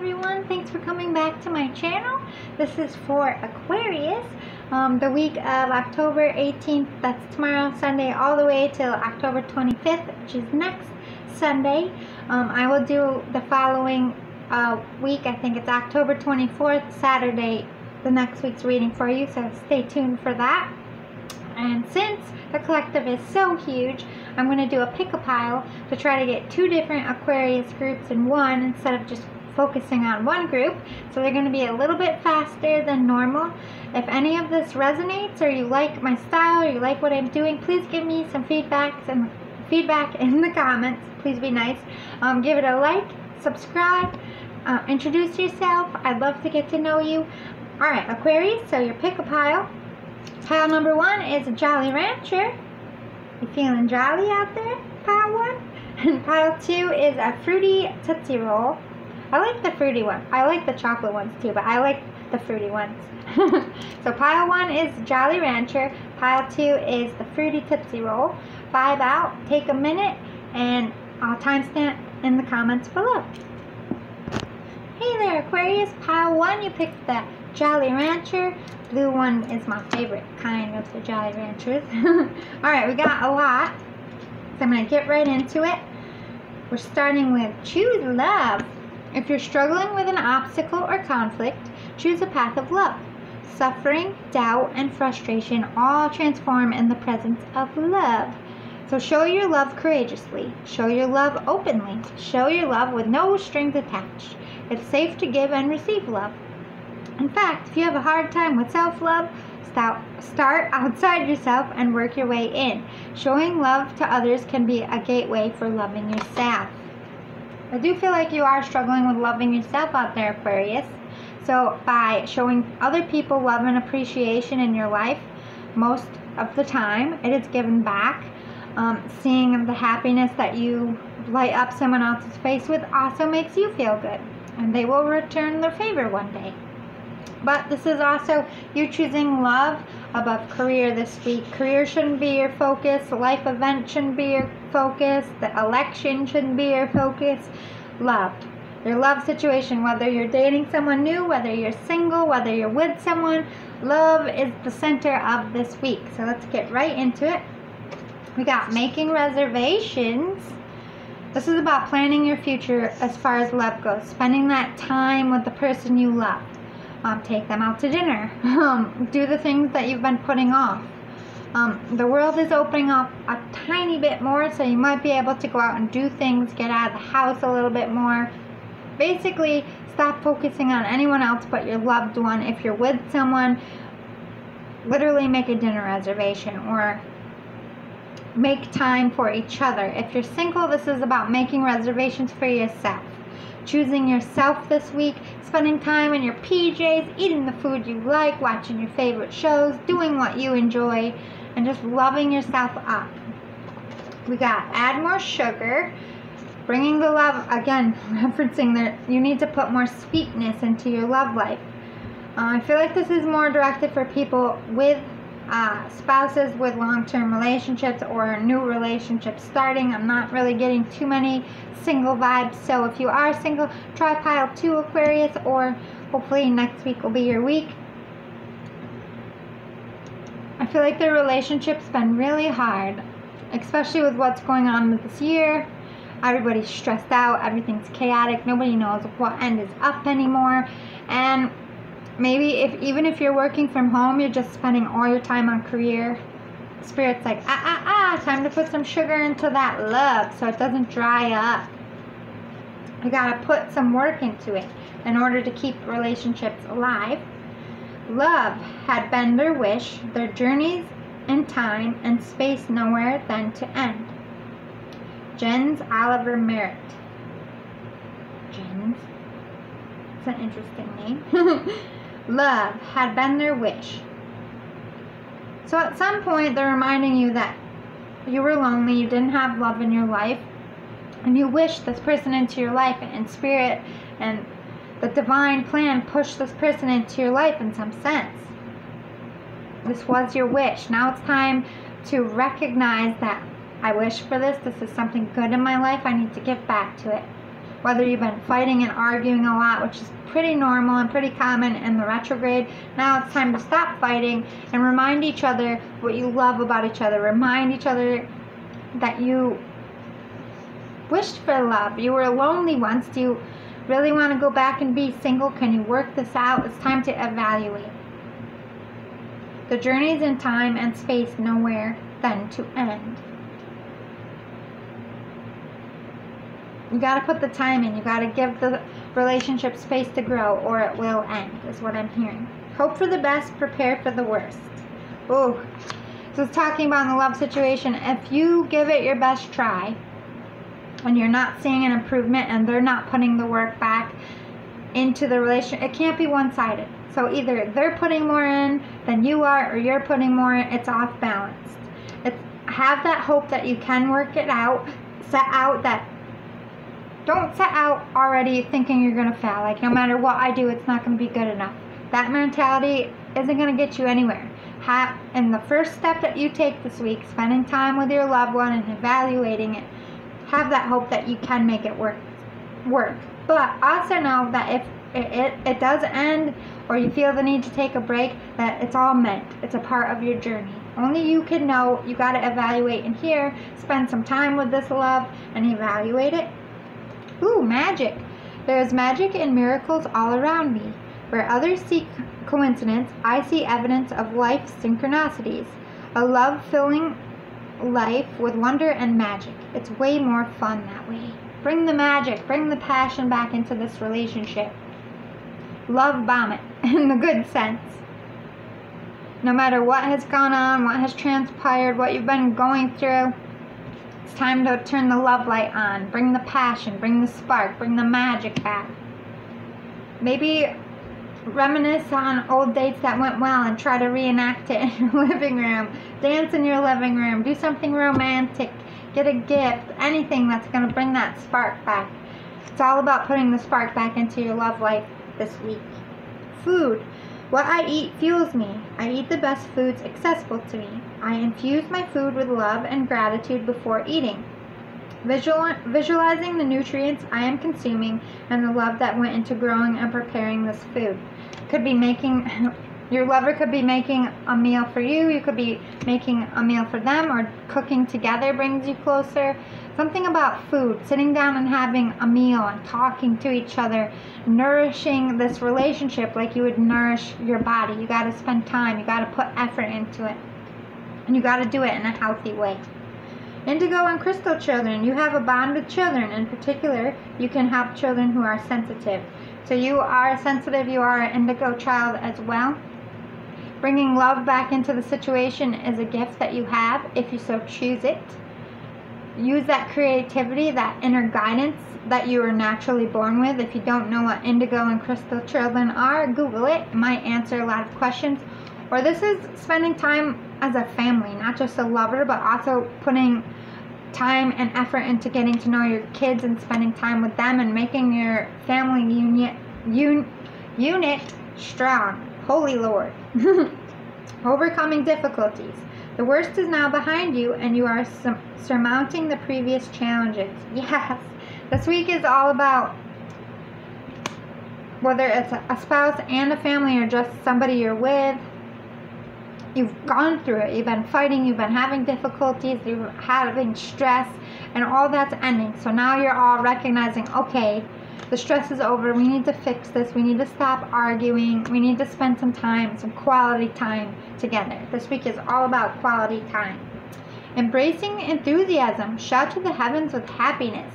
everyone, thanks for coming back to my channel. This is for Aquarius, the week of October 18th, that's tomorrow, Sunday, all the way till October 25th, which is next Sunday. I will do the following week, I think it's October 24th, Saturday, the next week's reading for you, so stay tuned for that. And since the collective is so huge, I'm going to do a pick-a-pile to try to get two different Aquarius groups in one instead of just focusing on one group. So they're going to be a little bit faster than normal. If any of this resonates, or you like my style, or you like what I'm doing, please give me some feedback in the comments. Please be nice. Give it a like, subscribe, introduce yourself. I'd love to get to know you. Alright, Aquarius, so your pick-a-pile. Pile number one is a Jolly Rancher. You feeling jolly out there? Pile one. And pile two is a Fruity Tootsie Roll. I like the fruity one. I like the chocolate ones too, but I like the fruity ones. So pile one is Jolly Rancher. Pile two is the Fruity Tootsie Roll. Vibe out. Take a minute, and I'll timestamp in the comments below. Hey there, Aquarius. Pile one, you picked the Jolly Rancher. Blue one is my favorite kind of the Jolly Ranchers. Alright, we got a lot, so I'm going to get right into it. We're starting with choose love. If you're struggling with an obstacle or conflict, choose a path of love. Suffering, doubt, and frustration all transform in the presence of love. So show your love courageously. Show your love openly. Show your love with no strings attached. It's safe to give and receive love. In fact, if you have a hard time with self-love, start outside yourself and work your way in. Showing love to others can be a gateway for loving yourself. I do feel like you are struggling with loving yourself out there, Aquarius. So by showing other people love and appreciation in your life, most of the time it is given back. Seeing the happiness that you light up someone else's face with also makes you feel good, and they will return their favor one day. But this is also you choosing love above career this week. Career shouldn't be your focus. Life event shouldn't be your focus. The election shouldn't be your focus. Love. Your love situation, whether you're dating someone new, whether you're single, whether you're with someone, love is the center of this week. So let's get right into it. We got making reservations. This is about planning your future as far as love goes. Spending that time with the person you love. Take them out to dinner. Do the things that you've been putting off. The world is opening up a tiny bit more, so you might be able to go out and do things, get out of the house a little bit more. Basically, stop focusing on anyone else but your loved one. If you're with someone, literally make a dinner reservation or make time for each other. If you're single, this is about making reservations for yourself. Choosing yourself this week, spending time in your PJs, eating the food you like, watching your favorite shows, doing what you enjoy, and just loving yourself up. We got add more sugar, bringing the love, again, referencing that you need to put more sweetness into your love life. I feel like this is more directed for people with spouses with long-term relationships or new relationships starting. I'm not really getting too many single vibes, so if you are single, try pile 2, Aquarius, or hopefully next week will be your week. I feel like the relationship's been really hard, especially with what's going on with this year. Everybody's stressed out, everything's chaotic, nobody knows what end is up anymore, and maybe even if you're working from home, you're just spending all your time on career. Spirit's like, time to put some sugar into that love so it doesn't dry up. You gotta put some work into it in order to keep relationships alive. Love had been their wish, their journeys in time and space nowhere then to end. Jens Oliver Merritt. Jens? It's an interesting name. Love had been their wish. So at some point they're reminding you that you were lonely, you didn't have love in your life, and you wish this person into your life, and spirit and the divine plan pushed this person into your life in some sense. This was your wish. Now it's time to recognize that I wish for this. This is something good in my life. I need to give back to it. whether you've been fighting and arguing a lot, which is pretty normal and pretty common in the retrograde. Now it's time to stop fighting and remind each other what you love about each other. Remind each other that you wished for love. You were lonely once. Do you really want to go back and be single? Can you work this out? It's time to evaluate. The journey is in time and space, nowhere then to end. You got to put the time in. You got to give the relationship space to grow, or it will end, is what I'm hearing. Hope for the best, prepare for the worst. Oh, so it's talking about in the love situation. If you give it your best try and you're not seeing an improvement and they're not putting the work back into the relationship, it can't be one-sided. So either they're putting more in than you are, or you're putting more in. It's off balanced. Have that hope that you can work it out. Don't set out already thinking you're going to fail. Like, no matter what I do, it's not going to be good enough. That mentality isn't going to get you anywhere. And the first step that you take this week, spending time with your loved one and evaluating it, have that hope that you can make it work. But also know that if it does end, or you feel the need to take a break, that it's all meant. It's a part of your journey. Only you can know. You got to evaluate in here. Spend some time with this love and evaluate it. Ooh, magic. There is magic and miracles all around me. Where others see coincidence, I see evidence of life's synchronicities. A love filling life with wonder and magic. It's way more fun that way. Bring the magic, bring the passion back into this relationship. Love bomb it, in the good sense. No matter what has gone on, what has transpired, what you've been going through, it's time to turn the love light on. Bring the passion, bring the spark, bring the magic back. Maybe reminisce on old dates that went well and try to reenact it in your living room. Dance in your living room. Do something romantic. Get a gift. Anything that's going to bring that spark back. It's all about putting the spark back into your love life this week. Food. What I eat fuels me. I eat the best foods accessible to me. I infuse my food with love and gratitude before eating. Visualizing the nutrients I am consuming and the love that went into growing and preparing this food. Could be making, your lover could be making a meal for you. You could be making a meal for them, or cooking together brings you closer. Something about food, sitting down and having a meal and talking to each other, nourishing this relationship like you would nourish your body. You got to spend time. You got to put effort into it. And you got to do it in a healthy way. Indigo and crystal children, you have a bond with children. In particular, you can help children who are sensitive. So you are sensitive, you are an indigo child as well. Bringing love back into the situation is a gift that you have if you so choose it. Use that creativity, that inner guidance that you are naturally born with. If you don't know what indigo and crystal children are, Google it. It might answer a lot of questions. Or this is spending time as a family, not just a lover, but also putting time and effort into getting to know your kids and spending time with them and making your family unit strong. Holy Lord. Overcoming difficulties. The worst is now behind you, and you are surmounting the previous challenges. Yes, this week is all about, whether it's a spouse and a family or just somebody you're with, you've gone through it. You've been fighting, you've been having difficulties, you're having stress, and all that's ending. So now you're all recognizing, okay, the stress is over. We need to fix this. We need to stop arguing. We need to spend some time, some quality time together. This week is all about quality time. Embracing enthusiasm. Shout to the heavens with happiness.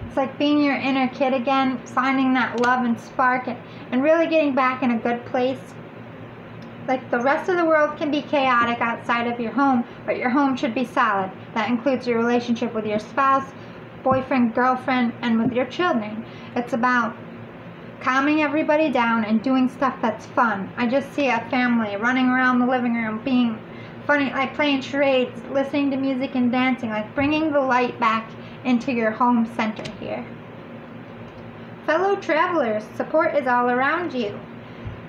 It's like being your inner kid again, finding that love and spark, and really getting back in a good place. Like, the rest of the world can be chaotic outside of your home, but your home should be solid. That includes your relationship with your spouse, boyfriend, girlfriend, and with your children. It's about calming everybody down and doing stuff that's fun. I just see a family running around the living room being funny, like playing charades, listening to music and dancing, like bringing the light back into your home center here. Fellow travelers, support is all around you.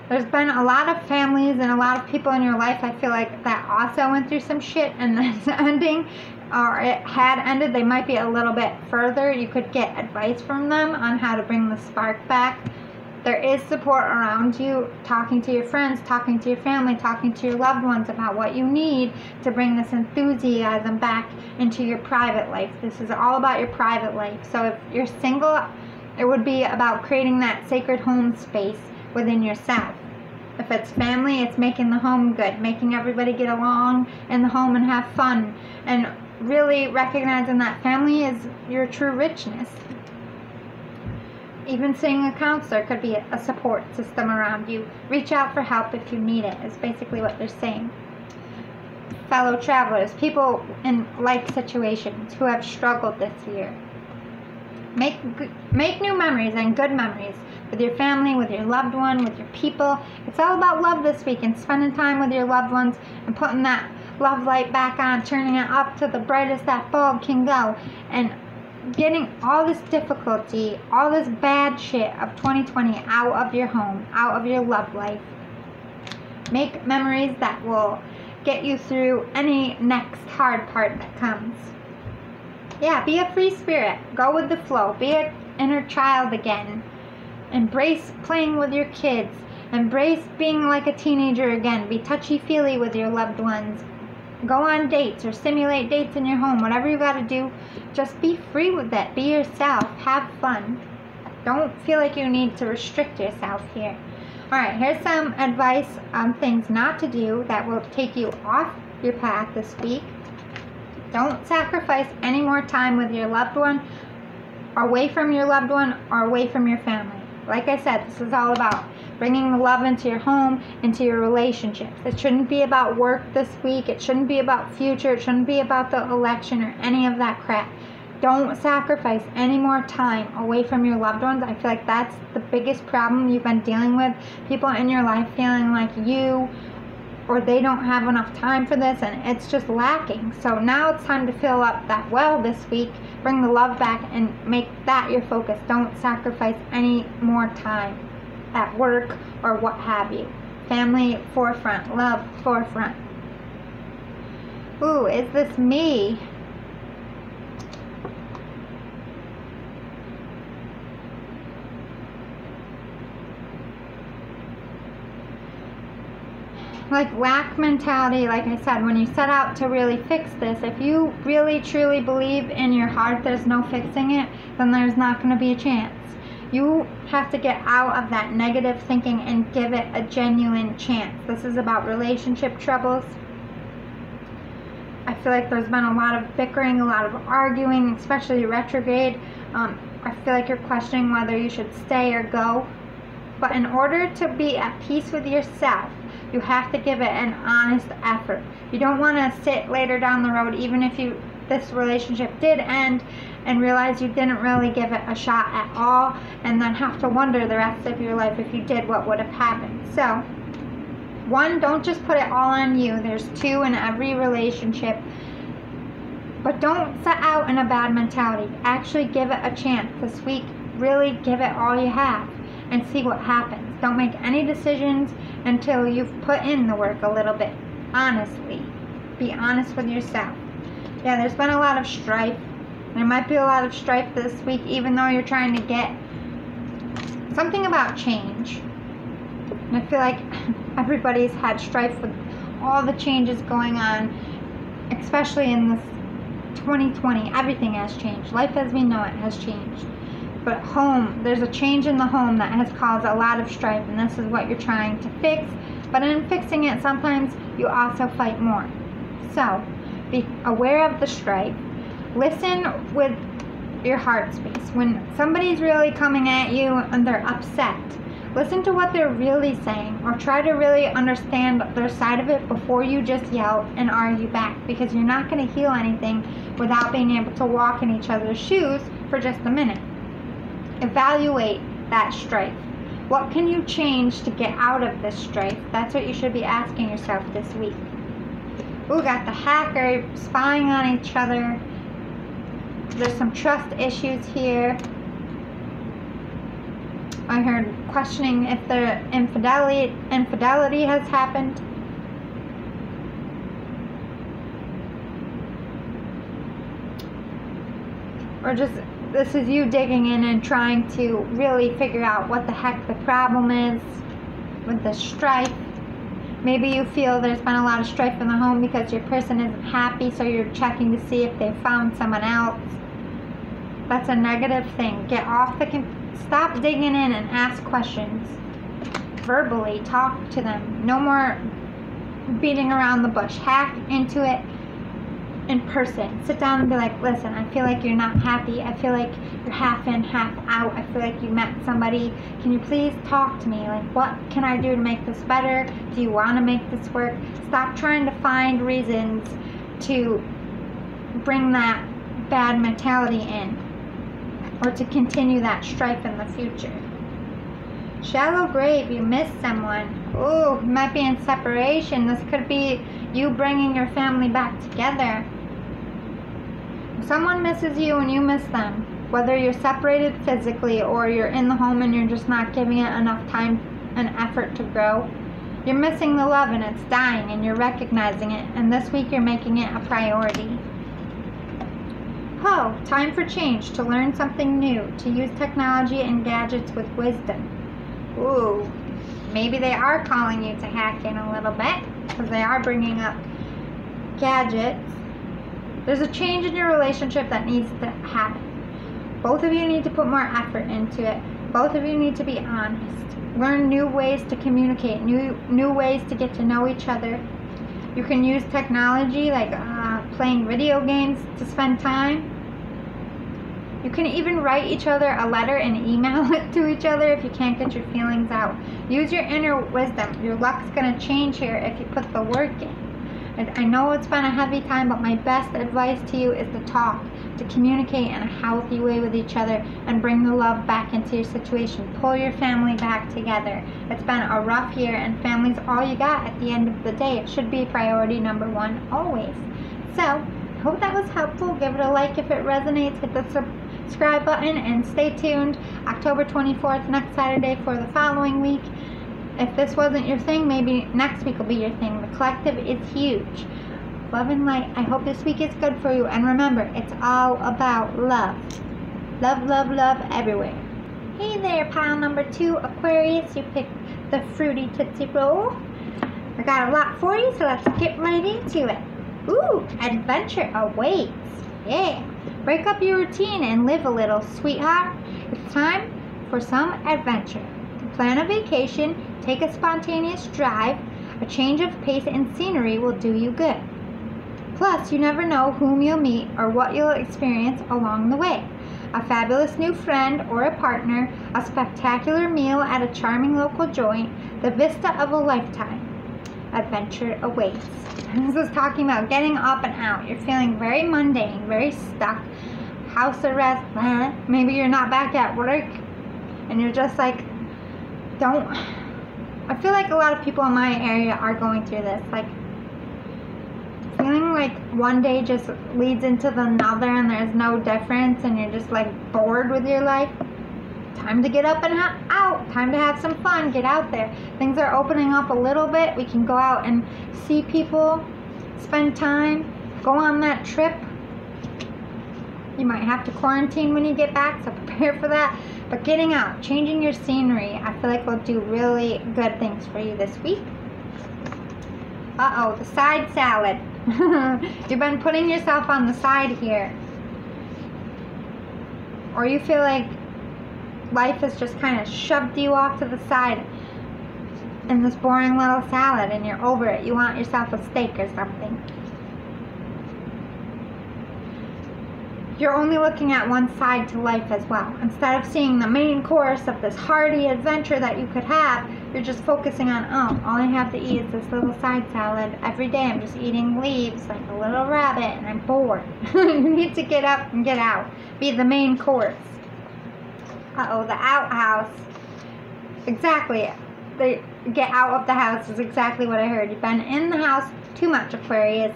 There's been a lot of families and a lot of people in your life, I feel like, that also went through some shit and that's ending. or it had ended, they might be a little bit further. You could get advice from them on how to bring the spark back. There is support around you, talking to your friends, talking to your family, talking to your loved ones about what you need to bring this enthusiasm back into your private life. This is all about your private life. So if you're single, it would be about creating that sacred home space within yourself. If it's family, it's making the home good, making everybody get along in the home and have fun, and really recognizing that family is your true richness. Even seeing a counselor could be a support system around you. Reach out for help if you need it, is basically what they're saying. Fellow travelers, people in like situations who have struggled this year. Make new memories and good memories with your family, with your loved one, with your people. It's all about love this week, and spending time with your loved ones and putting that love light back on, turning it up to the brightest that bulb can go, and getting all this difficulty, all this bad shit of 2020 out of your home, out of your love life. Make memories that will get you through any next hard part that comes. Yeah, be a free spirit. Go with the flow. Be an inner child again. Embrace playing with your kids. Embrace being like a teenager again. Be touchy-feely with your loved ones. Go on dates or simulate dates in your home. Whatever you got to do, just be free with it. Be yourself. Have fun. Don't feel like you need to restrict yourself here. Alright, here's some advice on things not to do that will take you off your path this week. Don't sacrifice any more time with your loved one, or away from your loved one, or away from your family. Like I said, this is all about bringing the love into your home, into your relationships. It shouldn't be about work this week. It shouldn't be about future. It shouldn't be about the election or any of that crap. Don't sacrifice any more time away from your loved ones. I feel like that's the biggest problem you've been dealing with. People in your life feeling like you or they don't have enough time for this, and it's just lacking. So now it's time to fill up that well this week. Bring the love back and make that your focus. Don't sacrifice any more time at work or what have you. Family forefront, love forefront. Ooh, is this me? Like lack mentality, like I said, when you set out to really fix this, if you really truly believe in your heart there's no fixing it, then there's not going to be a chance. You have to get out of that negative thinking and give it a genuine chance. This is about relationship troubles. I feel like there's been a lot of bickering, a lot of arguing, especially retrograde. I feel like you're questioning whether you should stay or go. But in order to be at peace with yourself, you have to give it an honest effort. You don't want to sit later down the road, even if this relationship did end, and realize you didn't really give it a shot at all, and then have to wonder the rest of your life if you did, what would have happened. So, one, don't just put it all on you. There's two in every relationship. But don't set out in a bad mentality. Actually give it a chance this week. Really give it all you have and see what happens. Don't make any decisions until you've put in the work a little bit. Honestly. Be honest with yourself. Yeah, there's been a lot of strife. There might be a lot of strife this week, even though you're trying to get something about change. And I feel like everybody's had strife with all the changes going on, especially in this 2020. Everything has changed. Life as we know it has changed. But home, there's a change in the home that has caused a lot of strife, and this is what you're trying to fix. But in fixing it, sometimes you also fight more. So, be aware of the strife. Listen with your heart space. When somebody's really coming at you and they're upset, listen to what they're really saying, or try to really understand their side of it before you just yell and argue back, because you're not going to heal anything without being able to walk in each other's shoes for just a minute. Evaluate that strife. What can you change to get out of this strife? That's what you should be asking yourself this week. Ooh, got the hacker spying on each other. There's some trust issues here. I heard questioning if the infidelity has happened. or just this is you digging in and trying to really figure out what the heck the problem is with the strife. Maybe you feel there's been a lot of strife in the home because your person isn't happy, so you're checking to see if they found someone else. That's a negative thing. Get off the stop digging in and ask questions. Verbally talk to them. No more beating around the bush. Hack into it in person. Sit down and be like, listen, I feel like you're not happy. I feel like you're half in, half out. I feel like you met somebody. Can you please talk to me? Like, what can I do to make this better? Do you want to make this work? Stop trying to find reasons to bring that bad mentality in or to continue that strife in the future. Shallow grave, you miss someone. Ooh, you might be in separation. This could be you bringing your family back together. Someone misses you and you miss them, whether you're separated physically or you're in the home and you're just not giving it enough time and effort to grow. You're missing the love and it's dying and you're recognizing it, and this week you're making it a priority. Oh, time for change, to learn something new, to use technology and gadgets with wisdom. Ooh, maybe they are calling you to hack in a little bit because they are bringing up gadgets. There's a change in your relationship that needs to happen. Both of you need to put more effort into it. Both of you need to be honest. Learn new ways to communicate, new ways to get to know each other. You can use technology like playing video games to spend time. You can even write each other a letter and email it to each other if you can't get your feelings out. Use your inner wisdom. Your luck's going to change here if you put the work in. And I know it's been a heavy time, but my best advice to you is to talk, to communicate in a healthy way with each other and bring the love back into your situation. Pull your family back together. It's been a rough year and family's all you got at the end of the day. It should be priority number one always. So, I hope that was helpful. Give it a like if it resonates. Hit the subscribe button and stay tuned. October 24th, next Saturday, for the following week. If this wasn't your thing, maybe next week will be your thing. The collective is huge. Love and light. I hope this week is good for you. And remember, it's all about love. Love, love, love everywhere. Hey there, pile number 2, Aquarius. You picked the Fruity Tootsie Roll. I got a lot for you, so let's get right into it. Ooh, adventure awaits. Yeah. Break up your routine and live a little, sweetheart. It's time for some adventure. Plan a vacation, take a spontaneous drive. A change of pace and scenery will do you good. Plus, you never know whom you'll meet or what you'll experience along the way. A fabulous new friend or a partner, a spectacular meal at a charming local joint, the vista of a lifetime. Adventure awaits. This is talking about getting up and out. You're feeling very mundane, very stuck. House arrest, maybe you're not back at work and you're just like, I feel like a lot of people in my area are going through this, like feeling like one day just leads into the another and there's no difference and you're just like bored with your life. Time to get up and out, time to have some fun, get out there. Things are opening up a little bit. We can go out and see people, spend time, go on that trip. You might have to quarantine when you get back, so prepare for that. But getting out, changing your scenery, I feel like will do really good things for you this week. Uh-oh, the side salad. You've been putting yourself on the side here. Or you feel like life has just kind of shoved you off to the side in this boring little salad and you're over it. You want yourself a steak or something. You're only looking at one side to life as well. Instead of seeing the main course of this hearty adventure that you could have, you're just focusing on, oh, all I have to eat is this little side salad. Every day I'm just eating leaves like a little rabbit and I'm bored. You need to get up and get out. Be the main course. Uh-oh, the outhouse. Exactly. The get out of the house is exactly what I heard. You've been in the house too much, Aquarius.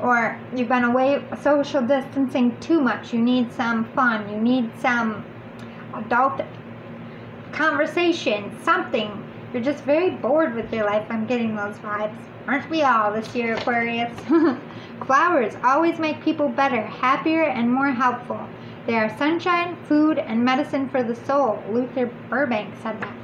Or you've been away social distancing too much. You need some fun. You need some adult conversation. Something. You're just very bored with your life. I'm getting those vibes. Aren't we all this year, Aquarius? Flowers always make people better, happier, and more helpful. They are sunshine, food, and medicine for the soul. Luther Burbank said that.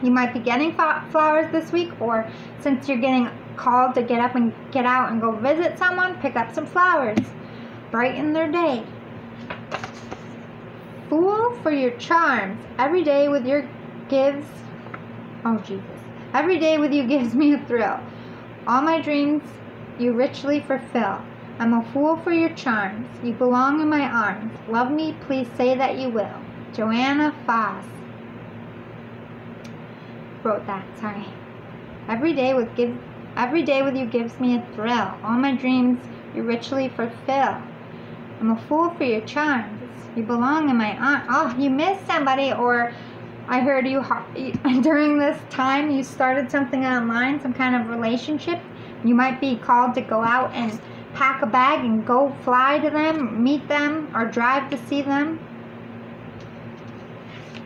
You might be getting flowers this week, or since you're getting called to get up and get out and go visit someone, pick up some flowers. Brighten their day. Fool for your charms. Every day with you gives me a thrill. All my dreams you richly fulfill. I'm a fool for your charms. You belong in my arms. Love me, please say that you will. Joanna Foss wrote that, sorry. Every day with you gives me a thrill. All my dreams you richly fulfill. I'm a fool for your charms. You belong in my arms. Oh, you missed somebody, or I heard you during this time you started something online, some kind of relationship. You might be called to go out and pack a bag and go fly to them, meet them, or drive to see them.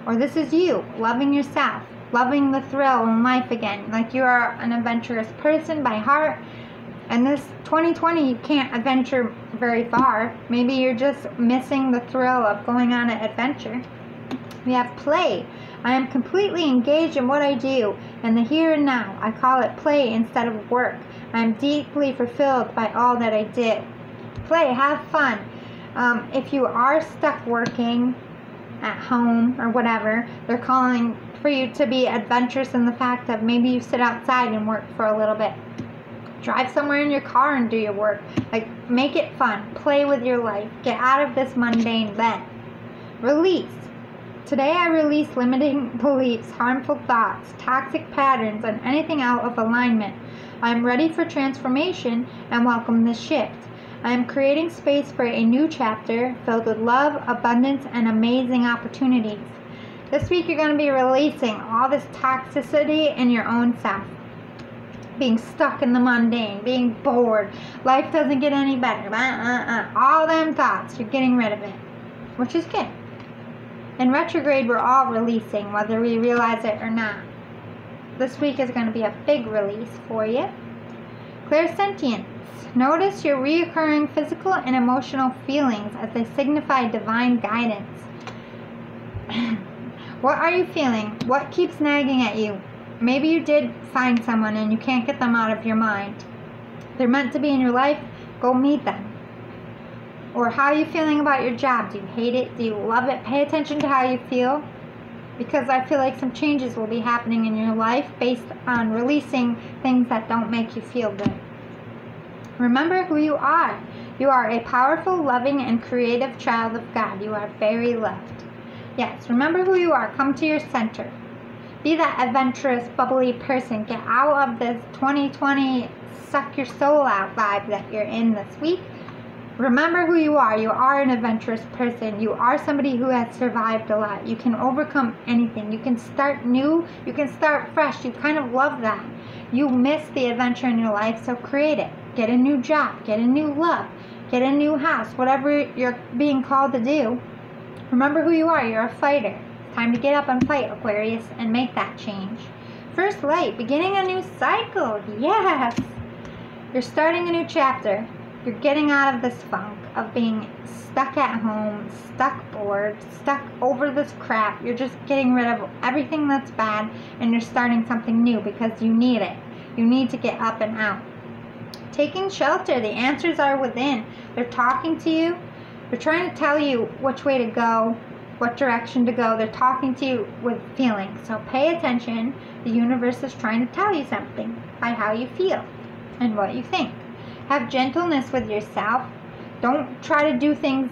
Or this is you, loving yourself, loving the thrill in life again. Like you are an adventurous person by heart. And this 2020, you can't adventure very far. Maybe you're just missing the thrill of going on an adventure. We have play. I am completely engaged in what I do, and the here and now. I call it play instead of work. I am deeply fulfilled by all that I did. Play, have fun. If you are stuck working at home or whatever, they're calling for you to be adventurous in the fact that maybe you sit outside and work for a little bit. Drive somewhere in your car and do your work. Like, make it fun. Play with your life. Get out of this mundane bed. Release. Today I release limiting beliefs, harmful thoughts, toxic patterns, and anything out of alignment. I am ready for transformation and welcome this shift. I am creating space for a new chapter filled with love, abundance, and amazing opportunities. This week you're going to be releasing all this toxicity in your own self. Being stuck in the mundane, being bored, life doesn't get any better. All them thoughts, you're getting rid of it, which is good. In retrograde, we're all releasing, whether we realize it or not. This week is going to be a big release for you. Clairsentience. Notice your reoccurring physical and emotional feelings as they signify divine guidance. What are you feeling? What keeps nagging at you? Maybe you did find someone and you can't get them out of your mind. They're meant to be in your life. Go meet them. Or how are you feeling about your job? Do you hate it? Do you love it? Pay attention to how you feel, because I feel like some changes will be happening in your life based on releasing things that don't make you feel good. Remember who you are. You are a powerful, loving, and creative child of God. You are very loved. Yes, remember who you are. Come to your center. Be that adventurous, bubbly person. Get out of this 2020 suck your soul out vibe that you're in this week. Remember who you are. You are an adventurous person. You are somebody who has survived a lot. You can overcome anything. You can start new. You can start fresh. You kind of love that. You miss the adventure in your life, so create it. Get a new job. Get a new love. Get a new house. Whatever you're being called to do. Remember who you are. You're a fighter. It's time to get up and fight, Aquarius, and make that change. First light. Beginning a new cycle. Yes. You're starting a new chapter. You're getting out of this funk of being stuck at home, stuck bored, stuck over this crap. You're just getting rid of everything that's bad, and you're starting something new because you need it. You need to get up and out. Taking shelter. The answers are within. They're talking to you. They're trying to tell you which way to go, what direction to go. They're talking to you with feelings. So pay attention. The universe is trying to tell you something by how you feel and what you think. Have gentleness with yourself. Don't try to do things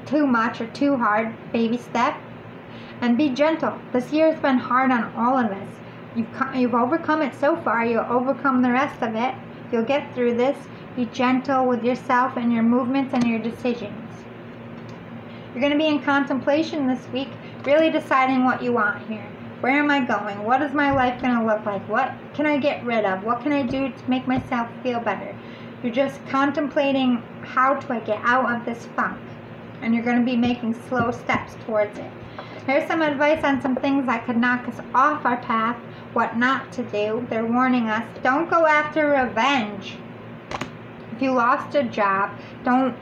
too much or too hard. Baby step. And be gentle. This year has been hard on all of us. You've overcome it so far. You'll overcome the rest of it. You'll get through this. Be gentle with yourself and your movements and your decisions. You're going to be in contemplation this week, really deciding what you want here. Where am I going? What is my life going to look like? What can I get rid of? What can I do to make myself feel better? You're just contemplating, how do I get out of this funk? And you're going to be making slow steps towards it. Here's some advice on some things that could knock us off our path, what not to do. They're warning us, don't go after revenge. If you lost a job, don't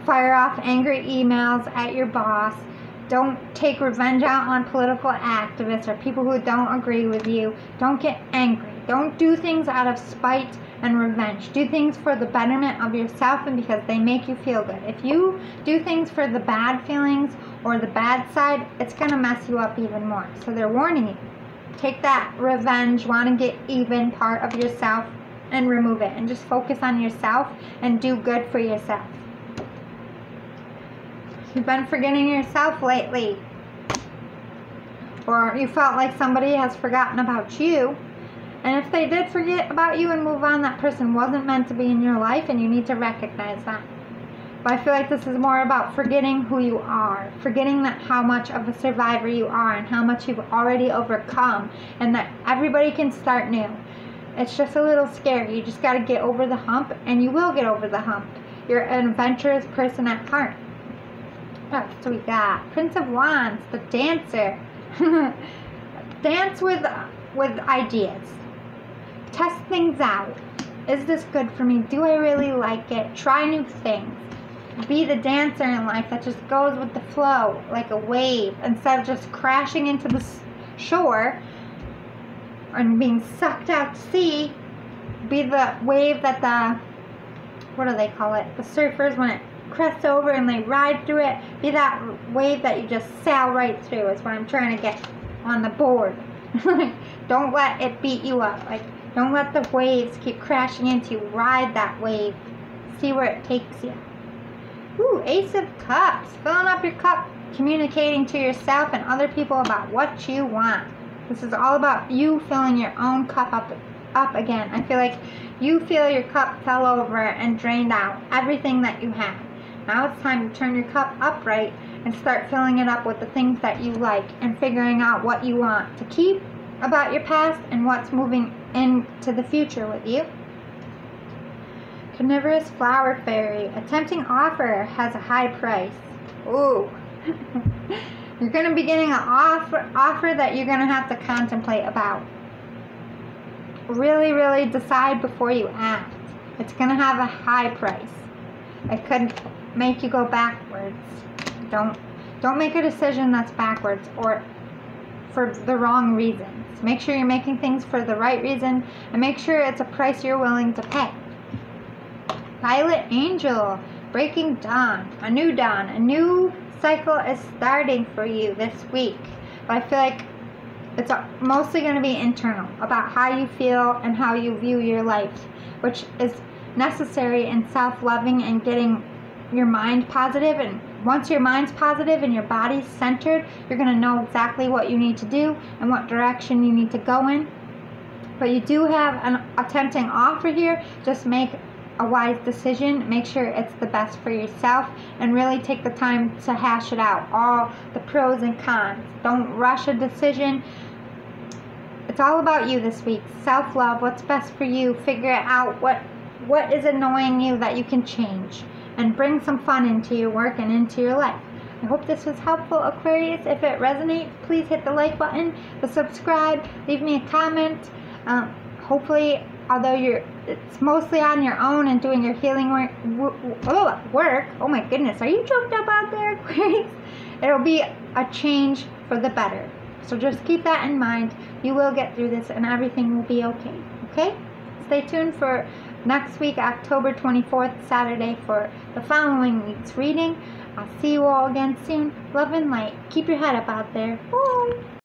fire off angry emails at your boss. Don't take revenge out on political activists or people who don't agree with you. Don't get angry. Don't do things out of spite and revenge. Do things for the betterment of yourself and because they make you feel good. If you do things for the bad feelings or the bad side, it's going to mess you up even more. So they're warning you. Take that revenge, want to get even part of yourself and remove it. And just focus on yourself and do good for yourself. You've been forgetting yourself lately. Or you felt like somebody has forgotten about you. And if they did forget about you and move on, that person wasn't meant to be in your life, and you need to recognize that. But I feel like this is more about forgetting who you are, forgetting that how much of a survivor you are and how much you've already overcome, and that everybody can start new. It's just a little scary. You just got to get over the hump, and you will get over the hump. You're an adventurous person at heart. What do we got? Prince of Wands, the dancer. Dance with ideas. Test things out. Is this good for me? Do I really like it? Try new things. Be the dancer in life that just goes with the flow, like a wave, instead of just crashing into the shore and being sucked out to sea. Be the wave that the, what do they call it? The surfers, when it crests over and they ride through it. Be that wave that you just sail right through is what I'm trying to get on the board. Don't let it beat you up. Like, don't let the waves keep crashing into you. Ride that wave. See where it takes you. Ooh, Ace of Cups. Filling up your cup. Communicating to yourself and other people about what you want. This is all about you filling your own cup up again. I feel like you feel your cup fell over and drained out everything that you had. Now it's time to turn your cup upright and start filling it up with the things that you like and figuring out what you want to keep about your past and what's moving into the future with you. Carnivorous Flower Fairy. A tempting offer has a high price. Ooh. You're going to be getting an offer that you're going to have to contemplate about. Really, really decide before you act. It's going to have a high price. It could make you go backwards. Don't make a decision that's backwards or for the wrong reasons. Make sure you're making things for the right reason and make sure it's a price you're willing to pay. Violet Angel. Breaking dawn. A new dawn. A new cycle is starting for you this week. But I feel like it's mostly going to be internal, about how you feel and how you view your life, which is necessary in self-loving and getting your mind positive. And once your mind's positive and your body's centered, you're going to know exactly what you need to do and what direction you need to go in. But you do have a tempting offer here. Just make a wise decision. Make sure it's the best for yourself and really take the time to hash it out, all the pros and cons. Don't rush a decision. It's all about you this week. Self-love, what's best for you. Figure out what is annoying you that you can change, and bring some fun into your work and into your life. I hope this was helpful, Aquarius. If it resonates, please hit the like button, the subscribe, leave me a comment. Hopefully, although it's mostly on your own and doing your healing work. Oh my goodness, are you choked up out there, Aquarius? It'll be a change for the better. So just keep that in mind. You will get through this and everything will be okay. Okay? Stay tuned for next week, October 24th, Saturday, for the following week's reading. I'll see you all again soon. Love and light. Keep your head up out there. Bye.